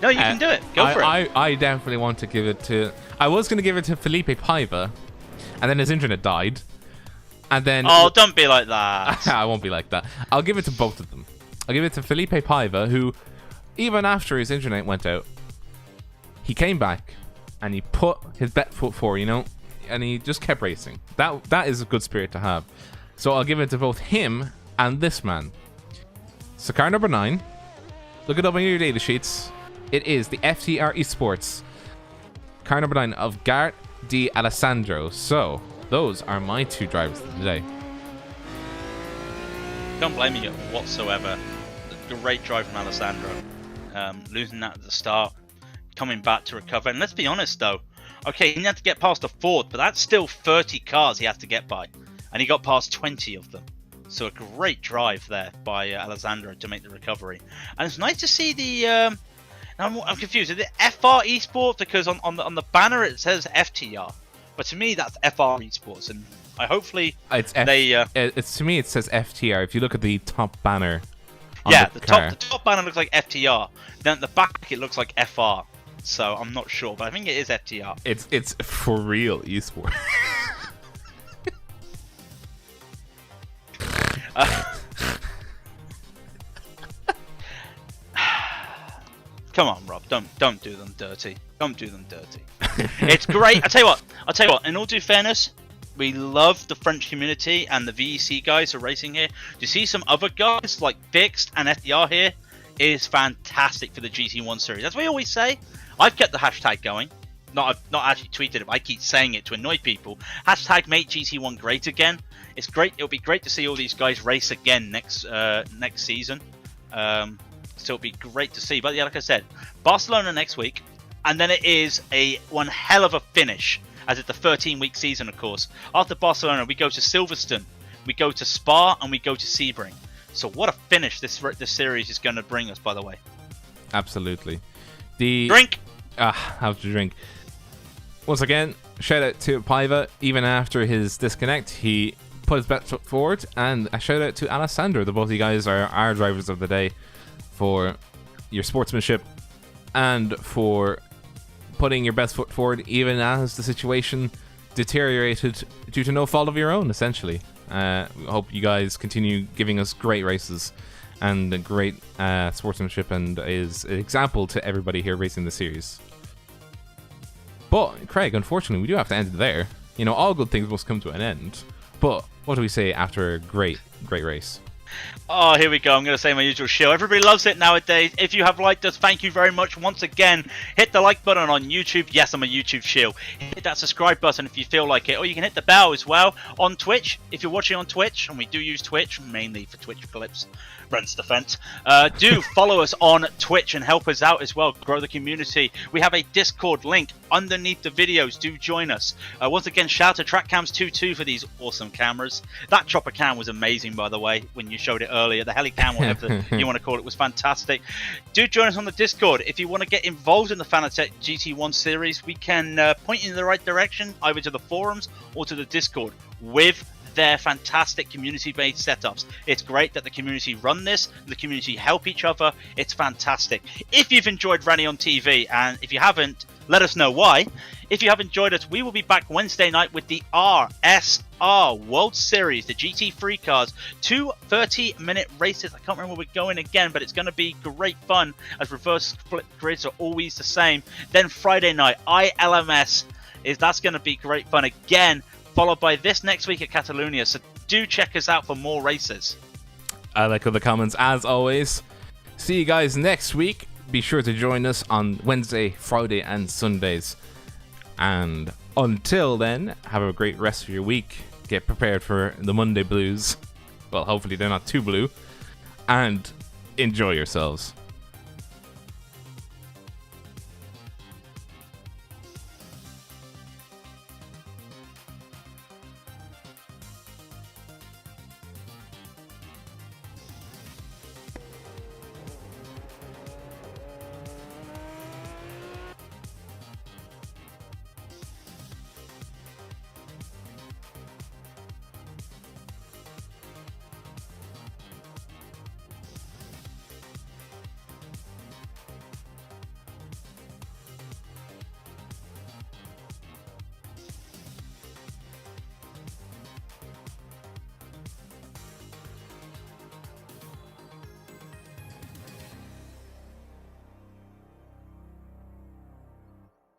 No, you can do it. Go for it. I definitely want to give it to... I was going to give it to Felipe Paiva, and then his internet died. And then... Oh, don't be like that. I won't be like that. I'll give it to both of them. I'll give it to Felipe Paiva, who, even after his internet went out, he came back and he put his bet foot forward, you know, and he just kept racing. That is a good spirit to have. So I'll give it to both him and this man. So car number 9, look it up on your data sheets. It is the FTR Esports car number 9 of Garth D Alessandro. So those are my 2 drivers of the day. Don't blame me whatsoever. Great drive from Alessandro. Losing that at the start, coming back to recover. And let's be honest though, okay, he had to get past a Ford, but that's still 30 cars he had to get by, and he got past 20 of them. So a great drive there by Alessandro to make the recovery. And it's nice to see the I'm confused, is it FR Esports? Because on the banner it says FTR, but to me that's FR Esports, and I hopefully it's to me it says FTR. If you look at the top banner on the top banner looks like FTR, then at the back it looks like FR, so I'm not sure, but I think it is FTR. It's for real esports. Come on, Rob, don't do them dirty. Don't do them dirty. It's great. I'll tell you what, in all due fairness, we love the French community and the VEC guys who are racing here. To see some other guys like Fixed and FDR here is fantastic for the GT1 series. As we always say, I've kept the hashtag going. Not actually tweeted it, but I keep saying it to annoy people. Hashtag make GT1 great again. It's great. It'll be great to see all these guys race again next season. So it'll be great to see. But yeah, like I said, Barcelona next week, and then it is one hell of a finish, as it's the 13-week season, of course. After Barcelona, we go to Silverstone, we go to Spa, and we go to Sebring. So what a finish this series is going to bring us, by the way. Absolutely. Drink. Have to drink. Once again, shout out to Paiva. Even after his disconnect, he put his best foot forward. And a shout out to Alessandro. The both of you guys are our drivers of the day for your sportsmanship and for putting your best foot forward, even as the situation deteriorated due to no fault of your own, essentially. I hope you guys continue giving us great races and great sportsmanship, and is an example to everybody here racing the series. But, Craig, unfortunately, we do have to end it there. You know, all good things must come to an end. But what do we say after a great race? Oh, here we go. I'm going to say my usual shill. Everybody loves it nowadays. If you have liked us, thank you very much once again. Hit the like button on YouTube. Yes, I'm a YouTube shill. Hit that subscribe button if you feel like it. Or you can hit the bell as well on Twitch. If you're watching on Twitch, and we do use Twitch, mainly for Twitch clips, Brent's defense, do follow us on Twitch and help us out as well. Grow the community. We have a Discord link underneath the videos. Do join us. Once again, shout out to TrackCams22 for these awesome cameras. That chopper cam was amazing, by the way, when you showed it earlier. The Helicam, whatever you want to call it, was fantastic. Do join us on the Discord. If you want to get involved in the Fanatec GT1 series, we can point you in the right direction, either to the forums or to the Discord with their fantastic community-based setups. It's great that the community run this, the community help each other. It's fantastic. If you've enjoyed Ranny on TV, and if you haven't, let us know why. If you have enjoyed us, we will be back Wednesday night with the RSR World Series, the GT3 cars. 2 30-minute races. I can't remember where we're going again, but it's going to be great fun, as reverse split grids are always the same. Then Friday night, ILMS. That's going to be great fun again, followed by this next week at Catalonia. So do check us out for more races. I like all the comments as always. See you guys next week. Be sure to join us on Wednesday, Friday, and Sundays. And until then, have a great rest of your week. Get prepared for the Monday blues. Well, hopefully they're not too blue. And enjoy yourselves.